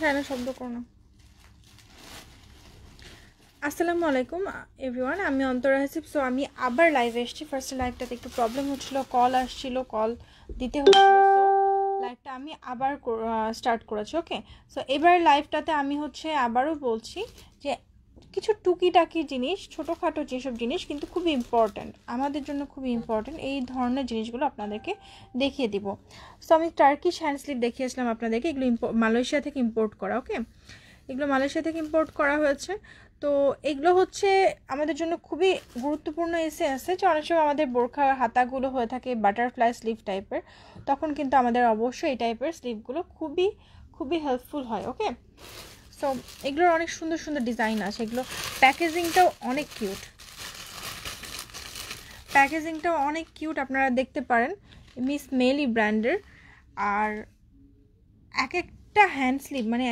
সায়না শব্দ করো না। আসসালামু আলাইকুম এভরিওয়ান, আমি অন্তরা হাসিব। সো আমি আবার লাইভে এসেছি। ফার্স্ট লাইভটাতে একটু প্রবলেম হচ্ছিল, কল আসছিল, কল দিতে হচ্ছিল। সো লাইভটা আমি আবার স্টার্ট করেছি। ওকে, সো এবার লাইভটাতে আমি আবারও বলছি যে কিছু টুকিটাকি জিনিস, ছোটোখাটো যেসব জিনিস কিন্তু খুবই ইম্পর্ট্যান্ট, আমাদের জন্য খুবই ইম্পর্ট্যান্ট, এই ধরনের জিনিসগুলো আপনাদেরকে দেখিয়ে দিব। সো আমি টার্কিশ হ্যান্ড স্লিভ দেখিয়েছিলাম আপনাদেরকে, এগুলো মালয়েশিয়া থেকে ইম্পোর্ট করা। ওকে, এগুলো মালয়েশিয়া থেকে ইম্পোর্ট করা হয়েছে। তো এগুলো আমাদের জন্য খুবই গুরুত্বপূর্ণ এসে আছে যে অনেক সময় আমাদের বোরখার হাতাগুলো হয়ে থাকে বাটারফ্লাই স্লিভ টাইপের, তখন কিন্তু আমাদের অবশ্যই এই টাইপের স্লিভগুলো খুবই খুবই হেল্পফুল হয়। ওকে, সো এগুলোর অনেক সুন্দর সুন্দর ডিজাইন আছে, এগুলো প্যাকেজিংটাও অনেক কিউট, আপনারা দেখতে পারেন মিস মেলি ব্র্যান্ডের। আর এক একটা হ্যান্ড স্লিভ মানে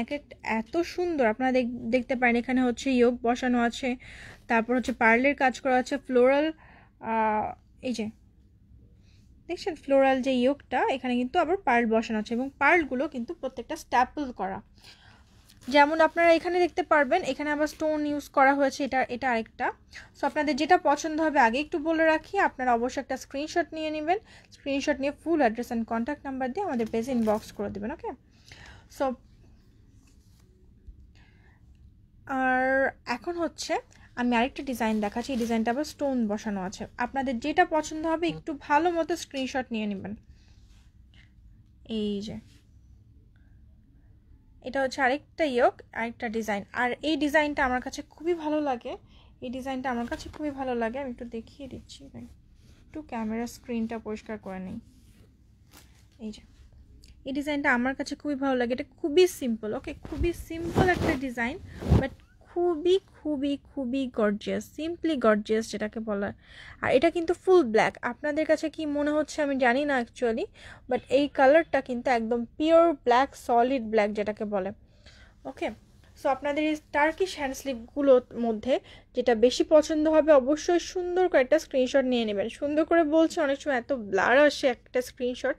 এত সুন্দর, আপনারা দেখতে পারেন এখানে ইয়োগ বসানো আছে, তারপর পার্লের কাজ করা আছে, ফ্লোরাল, এই যে দেখছেন ফ্লোরাল যে ইয়োগটা, এখানে কিন্তু আবার পার্ল বসানো আছে এবং পার্লগুলো কিন্তু প্রত্যেকটা স্ট্যাপল করা। যেমন আপনারা এখানে দেখতে পারবেন, এখানে আবার স্টোন ইউজ করা হয়েছে, এটা আরেকটা। সো আপনাদের যেটা পছন্দ হবে আগে একটু বলে রাখি, আপনারা অবশ্যই একটা স্ক্রিনশট নিয়ে নেবেন। স্ক্রিনশট নিয়ে full address and contact number দিয়ে আমাদের পেজে ইনবক্স করে দেবেন। ওকে, সো আর এখন আমি আরেকটা ডিজাইন দেখাচ্ছি। এই ডিজাইনটা আবার স্টোন বসানো আছে, আপনাদের যেটা পছন্দ হবে একটু ভালো মতো স্ক্রিনশট নিয়ে নেবেন। এই যে এটা আরেকটা ইয়োগ, আরেকটা ডিজাইন। আর এই ডিজাইনটা আমার কাছে খুবই ভালো লাগে, আমি একটু দেখিয়ে দিচ্ছি, একটু ক্যামেরা স্ক্রিনটা পরিষ্কার করে নিই। এই যে এই ডিজাইনটা আমার কাছে খুবই ভালো লাগে, এটা খুবই সিম্পল। ওকে, খুবই সিম্পল একটা ডিজাইন, বাট খুবই খুবই খুবই গর্জিয়াস, সিম্পলি গর্জিয়াস যেটাকে বলা। আর এটা কিন্তু ফুল ব্ল্যাক, আপনাদের কাছে কি মনে হচ্ছে আমি জানি না অ্যাকচুয়ালি, বাট এই কালারটা কিন্তু একদম পিওর ব্ল্যাক, সলিড ব্ল্যাক যেটাকে বলে। ওকে, সো আপনাদের এই টার্কিশ হ্যান্ড স্লিভগুলোর মধ্যে যেটা বেশি পছন্দ হবে অবশ্যই সুন্দর করে একটা স্ক্রিনশট নিয়ে নেবেন। সুন্দর করে বলছে, অনেক সময় এত ব্লার আসে একটা স্ক্রিনশট,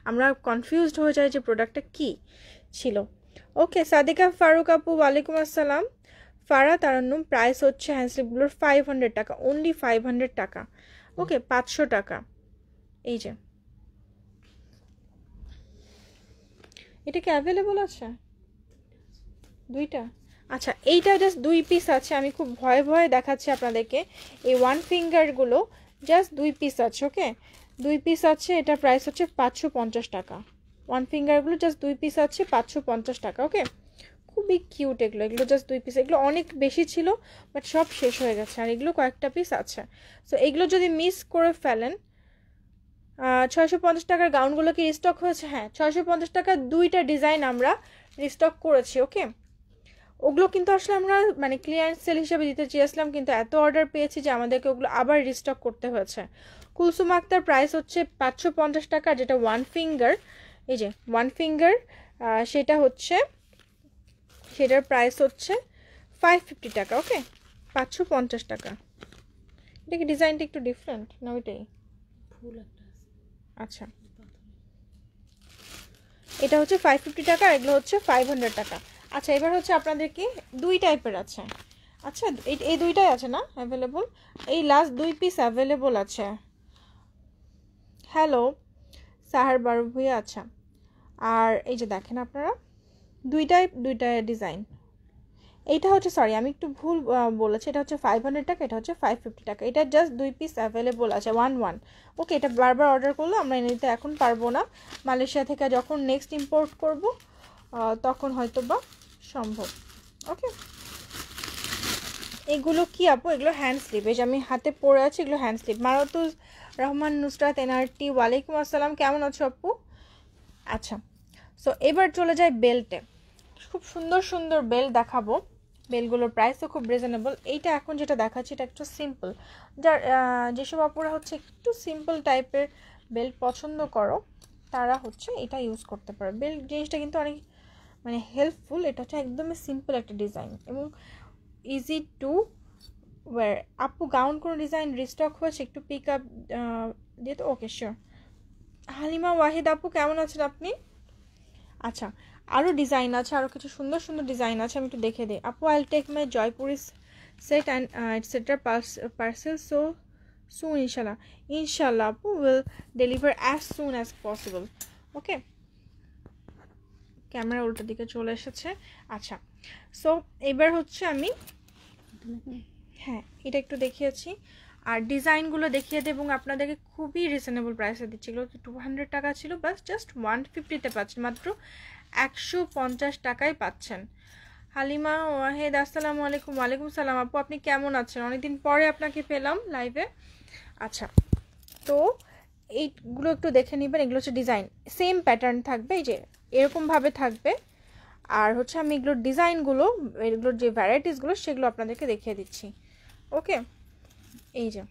আমরা কনফিউজড হয়ে যাই যে প্রোডাক্টটা কি ছিল। ওকে, সাদিকা ফারুক আপু ওয়ালাইকুম আসসালাম। ফারা তারান্নুম, প্রাইস হ্যান্ড স্লিভগুলোর 500 টাকা, অনলি 500 টাকা। ওকে, 500 টাকা। এই যে এটা কি অ্যাভেলেবল আছে? দুইটা, আচ্ছা এইটা জাস্ট 2 পিস আছে, আমি খুব ভয়ে ভয়ে দেখাচ্ছি আপনাদেরকে। এই ওয়ান ফিঙ্গারগুলো জাস্ট 2 পিস আছে। ওকে, 2 পিস আছে, এটার প্রাইস 550 টাকা। ওয়ান ফিঙ্গারগুলো জাস্ট 2 পিস আছে, 550 টাকা। ওকে, খুবই কিউট এগুলো জাস্ট 2 পিস। এগুলো অনেক বেশি ছিল বাট সব শেষ হয়ে গেছে, আর এগুলো কয়েকটা পিস আছে। সো এগুলো যদি মিস করে ফেলেন, 650 টাকার গাউনগুলো কি রিস্টক হয়েছে? হ্যাঁ, 650 টাকা দুইটা ডিজাইন আমরা রিস্টক করেছি। ওকে, ওগুলো কিন্তু আসলে আমরা মানে ক্লিয়ারেন্স সেল হিসেবে দিতে চেয়েছিলাম, কিন্তু এত অর্ডার পেয়েছি যে আমাদেরকে ওগুলো আবার রিস্টক করতে হয়েছে। কুলসুম আক্তার, প্রাইস 550 টাকা, যেটা ওয়ান ফিঙ্গার। এই যে ওয়ান ফিঙ্গার, সেটার প্রাইস 550 টাকা। ওকে, 550 টাকা। এটা কি ডিজাইনটা একটু ডিফারেন্ট না? ওইটাই ফুল একটা, আচ্ছা এটা 550 টাকা, এগুলো 500 টাকা। আচ্ছা, এবার আপনাদেরকে দুই টাইপের আছে। আচ্ছা, এই দুইটাই আছে না অ্যাভেলেবল? এই লাস্ট 2 পিস অ্যাভেলেবল আছে। হ্যালো সাহার বারু ভুইয়া, আচ্ছা। আর এই যে দেখেন আপনারা দুইটা ডিজাইন। এইটা সরি আমি একটু ভুল বলেছি, এটা 500 টাকা, এটা 550 টাকা। এটা জাস্ট 2 পিস অ্যাভেলেবল আছে, 1 ওকে, এটা বারবার অর্ডার করলে আমরা এনে দিতে এখন পারবো না, মালয়েশিয়া থেকে যখন নেক্সট ইম্পোর্ট করব তখন হয়তো বা সম্ভব। ওকে, এগুলো কি আপু? এগুলো হ্যান্ড স্লিভ, এই যে আমি হাতে পরে আছি, এগুলো hand sleeve. Maratul Rahman Nusrat NRT, ওয়ালাইকুম আসসালাম, কেমন আছো আপু? আচ্ছা, সো এবার চলে যায় বেল্টে। খুব সুন্দর সুন্দর বেল্ট দেখাবো, বেলগুলোর প্রাইসও খুব রিজনেবল। এইটা এখন যেটা দেখাচ্ছি এটা একটু সিম্পল, যেসব আপুরা একটু সিম্পল টাইপের বেল্ট পছন্দ করো তারা এটা ইউজ করতে পারো। বেল্ট জিনিসটা কিন্তু অনেক মানে হেল্পফুল। এটা একদমই সিম্পল একটা ডিজাইন এবং ইজি টু ওয়্যার। আপু গাউন কোনো ডিজাইন রিস্টক হয়েছে, একটু পিক আপ দিয়ে তো। Okay sure. হালিমা ওয়াহিদ আপু, কেমন আছেন আপনি? আচ্ছা, আরও ডিজাইন আছে, আরও কিছু সুন্দর সুন্দর ডিজাইন আছে, আমি একটু দেখে দিই। আপু I'll take my Jaipuri set and etcetera parcel so soon ইনশাল্লাহ। ইনশাল্লাহ আপু will deliver as soon as possible. Okay, camera উল্টো দিকে চলে এসেছে। আচ্ছা, সো এবার হচ্ছে আমি হ্যাঁ এটা একটু দেখিয়েছি, আর ডিজাইনগুলো দেখিয়ে দেব এবং আপনাদেরকে খুবই রিজনেবল প্রাইসে দিচ্ছি। এগুলো 200 টাকা ছিল, বাস জাস্ট 150-তে পাচ্ছেন, মাত্র 150 টাকায় পাচ্ছেন। হালিমা ওয়াহেদ আসসালামু আলাইকুম। ওয়ালাইকুম সালাম আপু, আপনি কেমন আছেন? অনেকদিন পরে আপনাকে পেলাম লাইভে। আচ্ছা, তো এইগুলো একটু দেখে নেবেন। এগুলো হচ্ছে ডিজাইন, সেম প্যাটার্ন থাকবে, এই যে এরকমভাবে থাকবে। আর হচ্ছে আমি এগুলোর ডিজাইনগুলো, এগুলোর যে ভ্যারাইটিসগুলো সেগুলো আপনাদেরকে দেখিয়ে দিচ্ছি। ওকে, এই যে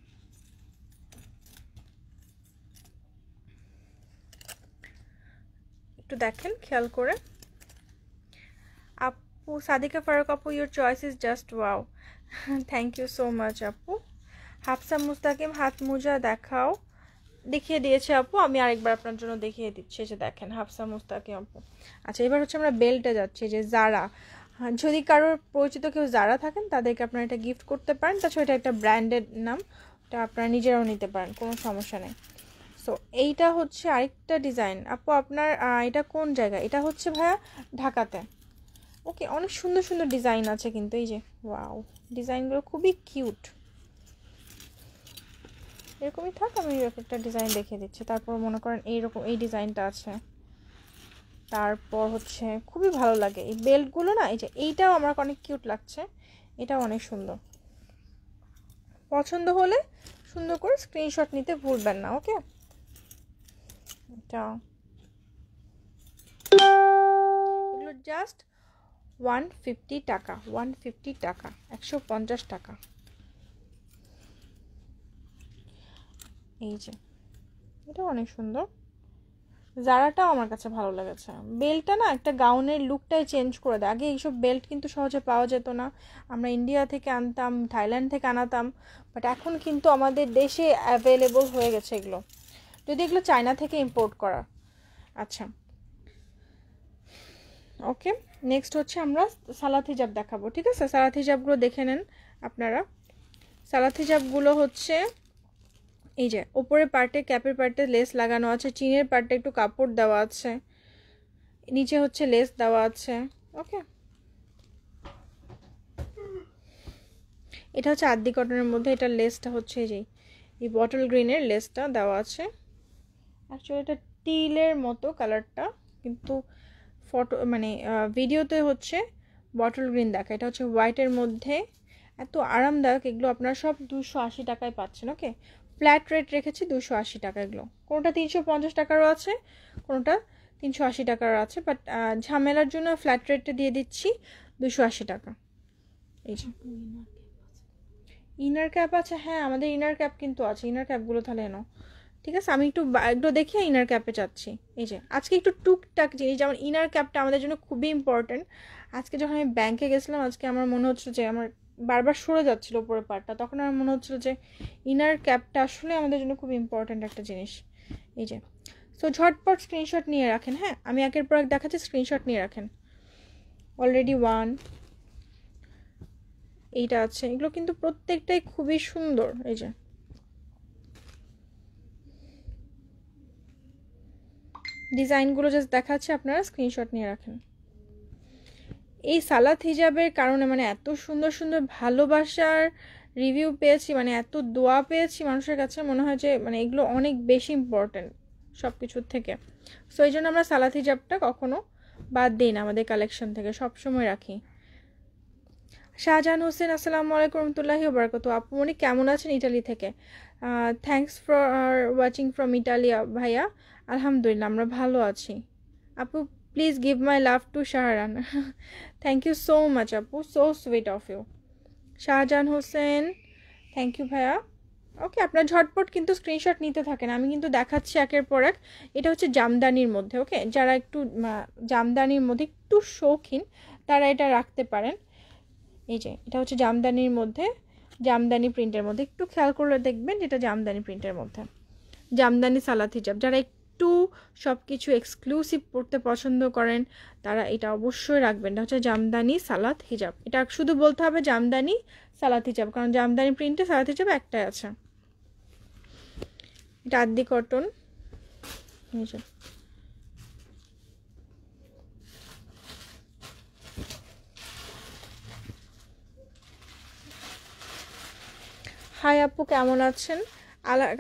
একটু দেখেন খেয়াল করে। আপু সাদিকা ফারুক আপু, your choice is just wow, thank you so much আপু। হাফসা মুস্তাকিম হাত মোজা দেখাও, দেখিয়ে দিয়েছে আপু, আমি আরেকবার আপনার জন্য দেখিয়ে দিচ্ছি, যে দেখেন হাফসা মুস্তাকিম আপু। আচ্ছা, এবার হচ্ছে আমরা বেল্টে যাচ্ছি, যে জারা, যদি কারোর পরিচিত কেউ জারা থাকেন তাদেরকে আপনারা এটা গিফট করতে পারেন। তাছাড়া এটা একটা ব্র্যান্ডেড নাম, এটা আপনারা নিজেরাও নিতে পারেন, কোনো সমস্যা নেই। সো এইটা হচ্ছে আরেকটা ডিজাইন। আপু আপনার এটা কোন জায়গায়? এটা হচ্ছে ভাইয়া ঢাকাতে। ওকে, অনেক সুন্দর সুন্দর ডিজাইন আছে কিন্তু, এই যে ওয়াও, ডিজাইনগুলো খুবই কিউট। এরকমই থাক, আমি একটা ডিজাইন দেখিয়ে দিচ্ছি। তারপর মনে করেন এইরকম এই ডিজাইনটা আছে। তারপর হচ্ছে খুবই ভালো লাগে এই বেল্টগুলো না, এই যে এইটাও আমার অনেক কিউট লাগছে, এটাও অনেক সুন্দর। পছন্দ হলে সুন্দর করে স্ক্রিনশট নিতে ভুলবেন না। ওকে, এটা এগুলো জাস্ট 150 টাকা, 150 টাকা, 150 টাকা। এই যে এটা অনেক সুন্দর, জারাটাও আমার কাছে ভালো লেগেছে। বেল্টটা না একটা গাউনের লুকটাই চেঞ্জ করে দেয়। আগে এইসব বেল্ট কিন্তু সহজে পাওয়া যেত না, আমরা ইন্ডিয়া থেকে আনতাম, থাইল্যান্ড থেকে আনাতাম, বাট এখন কিন্তু আমাদের দেশে অ্যাভেলেবল হয়ে গেছে এগুলো, যদি এগুলো চায়না থেকে ইম্পোর্ট করা। আচ্ছা, ওকে, নেক্সট হচ্ছে আমরা সালাত হিজাব দেখাবো, ঠিক আছে? সালাত হিজাবগুলো দেখে নেন আপনারা। সালাত হিজাবগুলো হচ্ছে এই যে উপরের পার্টে, ক্যাপের পার্টে লেস লাগানো আছে, চিনের পার্টে একটু কাপড় দেওয়া আছে, নিচে হচ্ছে লেস দেওয়া আছে। ওকে, এটা হচ্ছে আদি কটনের মধ্যে, এটা লেসটা হচ্ছে এই বটল গ্রিনের লেসটা দেওয়া আছে। অ্যাকচুয়ালি এটা টিলের মতো কালারটা, কিন্তু ফটো মানে ভিডিওতে হচ্ছে বটল গ্রিন দেখা। এটা হচ্ছে হোয়াইটের মধ্যে, এত আরামদায়ক। এগুলো আপনারা সব 280 টাকায় পাচ্ছেন। ওকে, ফ্ল্যাট রেট রেখেছি 280 টাকা। এগুলো কোনোটা 350 টাকারও আছে, কোনোটা 380 টাকারও আছে, বাট ঝামেলার জন্য ফ্ল্যাট রেটে দিয়ে দিচ্ছি 280 টাকা। এই যে ইনার ক্যাপ আছে, হ্যাঁ আমাদের ইনার ক্যাপ কিন্তু আছে, ইনার ক্যাপগুলো তাহলে এনো। ঠিক আছে, আমি একটু দেখিয়ে ইনার ক্যাপে যাচ্ছি। এই যে আজকে একটু টুকটাক জিনিস, যেমন ইনার ক্যাপটা আমাদের জন্য খুবই ইম্পর্টেন্ট। আজকে যখন আমি ব্যাংকে গেছিলাম, আজকে আমার মনে হচ্ছিল যে আমার বারবার সরে যাচ্ছিল উপরের পার্টটা, তখন আমার মনে হচ্ছিল যে ইনার ক্যাপটা আসলে আমাদের জন্য খুব ইম্পর্টেন্ট একটা জিনিস। এই যে, সো ঝটপট স্ক্রিনশট নিয়ে রাখেন। হ্যাঁ, আমি একের পর এক দেখাচ্ছি, স্ক্রিনশট নিয়ে রাখেন। অলরেডি 1 এইটা আছে, এগুলো কিন্তু প্রত্যেকটাই খুবই সুন্দর। এই যে ডিজাইনগুলো জাস্ট দেখাচ্ছে, আপনারা স্ক্রিনশট নিয়ে রাখেন। এই সালাত হিজাবের কারণে মানে এত সুন্দর সুন্দর ভালোবাসার রিভিউ পেয়েছি, মানে এত দোয়া পেয়েছি মানুষের কাছে, মনে হয় যে মানে এগুলো অনেক বেশি ইম্পর্টেন্ট সব কিছুর থেকে। সো এই জন্য আমরা সালাত হিজাবটা কখনো বাদ দিই না আমাদের কালেকশন থেকে, সবসময় রাখি। শাহজাহান হোসেন আসসালামু আলাইকুম রহমতুল্লাহি ওয়া বারাকাতুহু। আপু মনি কেমন আছেন? ইটালি থেকে। Thanks for watching from Italy ভাইয়া। আলহামদুলিল্লাহ আমরা ভালো আছি। আপু please give my love to Shahran. Thank you so much আপু, so sweet of you. Shahjahan Hossain, thank you ভাইয়া। ওকে, আপনার ঝটপট কিন্তু স্ক্রিনশট নিতে থাকেন, আমি কিন্তু দেখাচ্ছি একের পর এক। এটা হচ্ছে জামদানির মধ্যে। ওকে, যারা একটু জামদানির মধ্যে একটু শৌখিন তারা এটা রাখতে পারেন। এই যে এটা হচ্ছে জামদানির মধ্যে, জামদানি প্রিন্টের মধ্যে, একটু খেয়াল করলে দেখবেন যেটা জামদানি প্রিন্টের মধ্যে, জামদানি সালাত হিজাব। যারা একটু একটু সব কিছু এক্সক্লুসিভ পড়তে পছন্দ করেন তারা এটা অবশ্যই রাখবেন। এটা হচ্ছে জামদানি সালাত হিজাব। এটা শুধু বলতে হবে জামদানি সালাত হিজাব, কারণ জামদানি প্রিন্টে সালাত হিজাব একটাই আছে। এটা আদি কটন। হাই আপু, কেমন আছেন?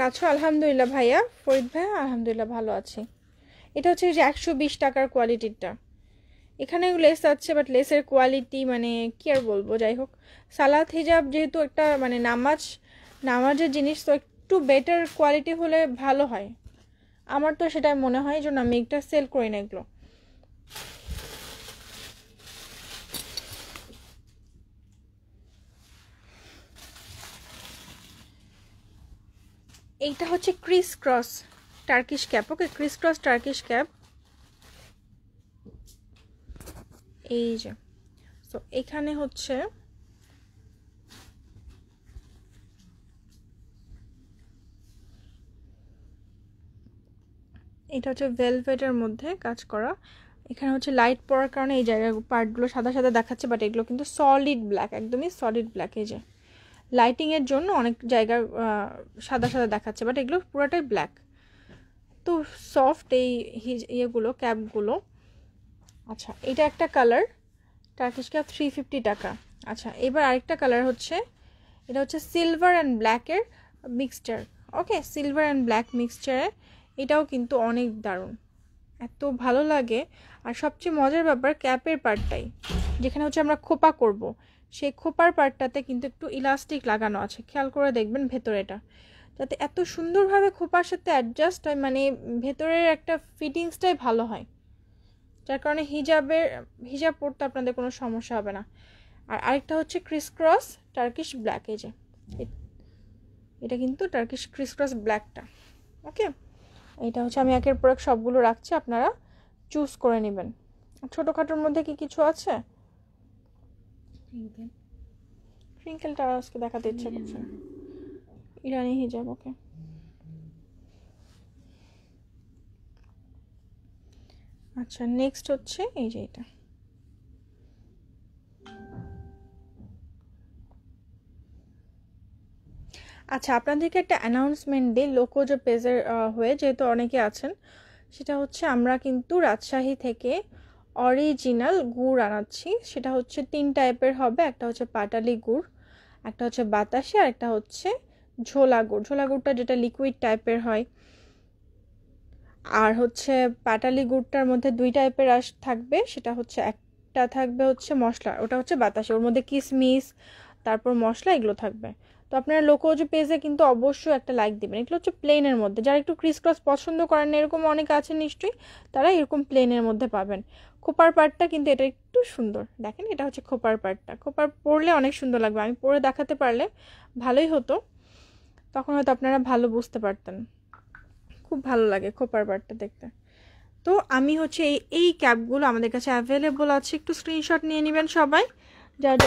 আছো? আলহামদুলিল্লাহ ভাইয়া, ফরিদ ভাইয়া, আলহামদুলিল্লাহ ভালো আছি। এটা হচ্ছে যে 120 টাকার কোয়ালিটিটা। এখানে লেস আছে, বাট লেসের কোয়ালিটি মানে কি আর বলবো, যাই হোক। সালাত হিজাব যেহেতু একটা মানে নামাজের জিনিস, তো একটু বেটার কোয়ালিটি হলে ভালো হয়, আমার তো সেটাই মনে হয়, এই জন্য আমি একটা সেল করি না এগুলো। এইটা হচ্ছে ক্রিস ক্রস টার্কিশ ক্যাপ। ওকে, ক্রিস ক্রস টার্কিশ ক্যাপ। এই যে তো এখানে হচ্ছে এটা হচ্ছে ভেলভেটের মধ্যে কাজ করা। এখানে হচ্ছে লাইট পড়ার কারণে এই জায়গার পার্টগুলো সাদা সাদা দেখাচ্ছে, বাট এগুলো কিন্তু সলিড ব্ল্যাক, একদমই সলিড ব্ল্যাক। এই যে লাইটিংয়ের জন্য অনেক জায়গা সাদা সাদা দেখাচ্ছে, বাট এগুলো পুরোটাই ব্ল্যাক। তো সফট এই ইয়েগুলো, ক্যাপগুলো। আচ্ছা, এটা একটা কালার, টার্কিশ ক্যাপ 350 টাকা। আচ্ছা, এবার আরেকটা কালার হচ্ছে, এটা হচ্ছে সিলভার অ্যান্ড ব্ল্যাকের mixture. Okay, silver and black মিক্সচারে, এটাও কিন্তু অনেক দারুণ, এত ভালো লাগে। আর সবচেয়ে মজার ব্যাপার ক্যাপের পার্টটাই, যেখানে হচ্ছে আমরা খোপা করব, সেই খোপার পার্টটাতে কিন্তু একটু ইলাস্টিক লাগানো আছে, খেয়াল করে দেখবেন ভেতরেটা, যাতে এত সুন্দরভাবে খোপার সাথে অ্যাডজাস্ট হয়, মানে ভেতরের একটা ফিটিংসটাই ভালো হয়, যার কারণে হিজাব পরতে আপনাদের কোনো সমস্যা হবে না। আর আরেকটা হচ্ছে ক্রিস ক্রস টার্কিশ ব্ল্যাক। এই যে এটা কিন্তু টার্কিশ ক্রিস ক্রস ব্ল্যাকটা। ওকে, এটা হচ্ছে আমি একের পর এক সবগুলো রাখছি, আপনারা চুজ করে নেবেন। ছোটোখাটোর মধ্যে কি কিছু আছে? ক্রিঙ্কেলটা আজকে দেখাতে ইচ্ছে করছে। ইরানি হিজাব। ওকে, আচ্ছা নেক্সট হচ্ছে এই যে এটা। আচ্ছা, আপনাদেরকে একটা অ্যানাউন্সমেন্ট দিই লোকোজো পেজের হয়ে, যেহেতু অনেকে আছেন। সেটা হচ্ছে আমরা কিন্তু রাজশাহী থেকে অরিজিনাল গুড় আনাচ্ছি। সেটা হচ্ছে 3 টাইপের হবে, একটা হচ্ছে পাটালি গুড়, একটা হচ্ছে বাতাসি, আর একটা হচ্ছে ঝোলা গুড়। ঝোলা গুড়টা যেটা লিকুইড টাইপের হয়, আর হচ্ছে পাটালি গুড়টার মধ্যে 2 টাইপের থাকবে। সেটা হচ্ছে একটা থাকবে হচ্ছে মশলা, ওটা হচ্ছে বাতাসি, ওর মধ্যে কিশমিশ তারপর মশলা এগুলো থাকবে। তো আপনারা লোকোজো পেজে কিন্তু অবশ্যই একটা লাইক দিবেন। এগুলো হচ্ছে প্লেনের মধ্যে, যারা একটু ক্রিস ক্রস পছন্দ করেন এরকম অনেক আছে নিশ্চয়ই, তারা এরকম প্লেনের মধ্যে পাবেন। খোপার পার্টটা কিন্তু এটা একটু সুন্দর, দেখেন এটা হচ্ছে খোপার পার্টটা। খোপার পরলে অনেক সুন্দর লাগবে, আমি পরে দেখাতে পারলে ভালোই হতো, তখন হয়তো আপনারা ভালো বুঝতে পারতেন। খুব ভালো লাগে খোপার পার্টটা দেখতে। তো আমি হচ্ছে এই ক্যাপগুলো আমাদের কাছে অ্যাভেলেবল আছে, একটু স্ক্রিনশট নিয়ে নেবেন সবাই, যার